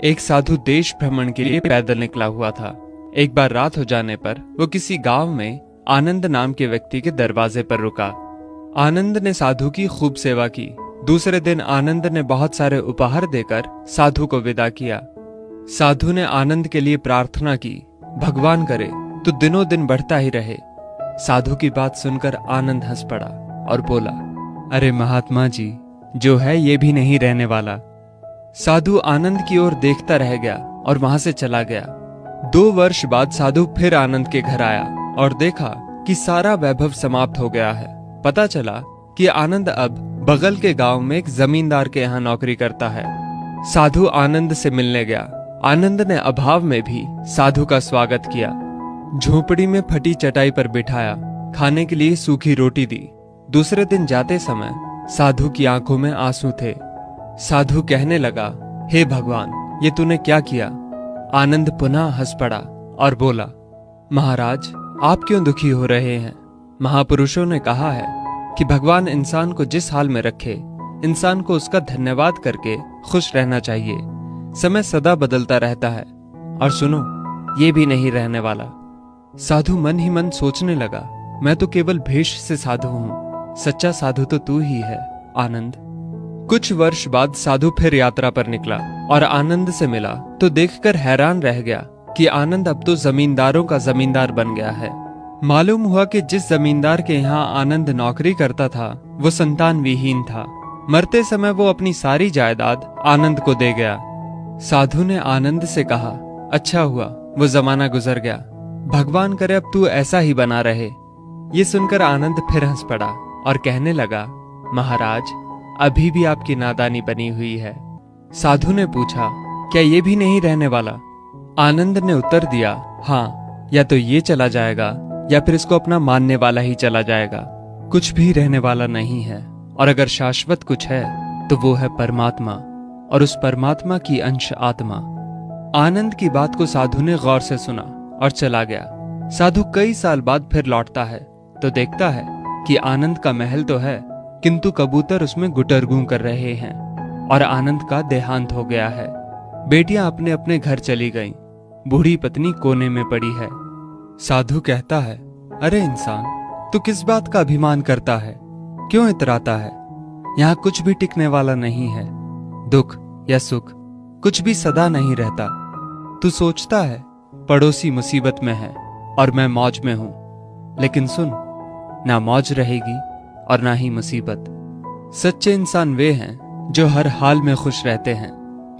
एक साधु देश भ्रमण के लिए पैदल निकला हुआ था। एक बार रात हो जाने पर वो किसी गांव में आनंद नाम के व्यक्ति के दरवाजे पर रुका। आनंद ने साधु की खूब सेवा की। दूसरे दिन आनंद ने बहुत सारे उपहार देकर साधु को विदा किया। साधु ने आनंद के लिए प्रार्थना की, भगवान करे तो दिनों दिन बढ़ता ही रहे। साधु की बात सुनकर आनंद हंस पड़ा और बोला, अरे महात्मा जी, जो है ये भी नहीं रहने वाला। साधु आनंद की ओर देखता रह गया और वहां से चला गया। 2 वर्ष बाद साधु फिर आनंद के घर आया और देखा कि सारा वैभव समाप्त हो गया है। पता चला कि आनंद अब बगल के गांव में एक जमींदार के यहाँ नौकरी करता है। साधु आनंद से मिलने गया। आनंद ने अभाव में भी साधु का स्वागत किया। झोपड़ी में फटी चटाई पर बिठाया, खाने के लिए सूखी रोटी दी। दूसरे दिन जाते समय साधु की आंखों में आंसू थे। साधु कहने लगा, हे भगवान, ये तूने क्या किया? आनंद पुनः हंस पड़ा और बोला, महाराज, आप क्यों दुखी हो रहे हैं? महापुरुषों ने कहा है कि भगवान इंसान को जिस हाल में रखे, इंसान को उसका धन्यवाद करके खुश रहना चाहिए। समय सदा बदलता रहता है और सुनो, ये भी नहीं रहने वाला। साधु मन ही मन सोचने लगा, मैं तो केवल भेष से साधु हूं, सच्चा साधु तो तू ही है आनंद। कुछ वर्ष बाद साधु फिर यात्रा पर निकला और आनंद से मिला तो देखकर हैरान रह गया कि आनंद अब तो जमींदारों का जमींदार बन गया है। मालूम हुआ कि जिस जमींदार के यहाँ आनंद नौकरी करता था वो संतान विहीन था। मरते समय वो अपनी सारी जायदाद आनंद को दे गया। साधु ने आनंद से कहा, अच्छा हुआ वो जमाना गुजर गया, भगवान करे अब तू ऐसा ही बना रहे। ये सुनकर आनंद फिर हंस पड़ा और कहने लगा, महाराज, अभी भी आपकी नादानी बनी हुई है। साधु ने पूछा, क्या ये भी नहीं रहने वाला? आनंद ने उत्तर दिया, हाँ, या तो ये चला जाएगा या फिर इसको अपना मानने वाला ही चला जाएगा। कुछ भी रहने वाला नहीं है, और अगर शाश्वत कुछ है तो वो है परमात्मा, और उस परमात्मा की अंश आत्मा। आनंद की बात को साधु ने गौर से सुना और चला गया। साधु कई साल बाद फिर लौटता है तो देखता है कि आनंद का महल तो है, किंतु कबूतर उसमें गुटरगू कर रहे हैं और आनंद का देहांत हो गया है। बेटियां अपने अपने घर चली गईं, बूढ़ी पत्नी कोने में पड़ी है। साधु कहता है, अरे इंसान, तू किस बात का अभिमान करता है? क्यों इतराता है? यहाँ कुछ भी टिकने वाला नहीं है। दुख या सुख कुछ भी सदा नहीं रहता। तू सोचता है पड़ोसी मुसीबत में है और मैं मौज में हूं, लेकिन सुन, ना मौज रहेगी और ना ही मुसीबत। सच्चे इंसान वे हैं जो हर हाल में खुश रहते हैं।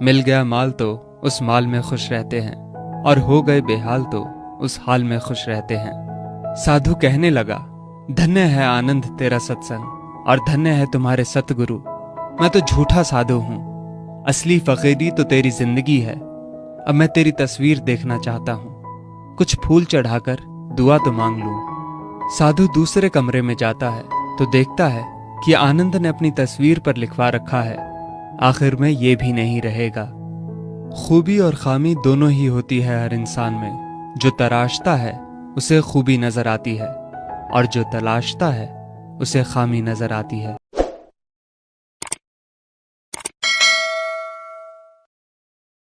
मिल गया माल तो उस माल में खुश रहते हैं, और हो गए बेहाल तो उस हाल में खुश रहते हैं। साधु कहने लगा, धन्य है आनंद तेरा सत्संग, और धन्य है तुम्हारे सतगुरु। मैं तो झूठा साधु हूं, असली फकीरी तो तेरी जिंदगी है। अब मैं तेरी तस्वीर देखना चाहता हूं, कुछ फूल चढ़ाकर दुआ तो मांग लूं। साधु दूसरे कमरे में जाता है तो देखता है कि आनंद ने अपनी तस्वीर पर लिखवा रखा है, आखिर में ये भी नहीं रहेगा। खूबी और खामी दोनों ही होती है हर इंसान में। जो तराशता है उसे खूबी नजर आती है, और जो तलाशता है उसे खामी नजर आती है।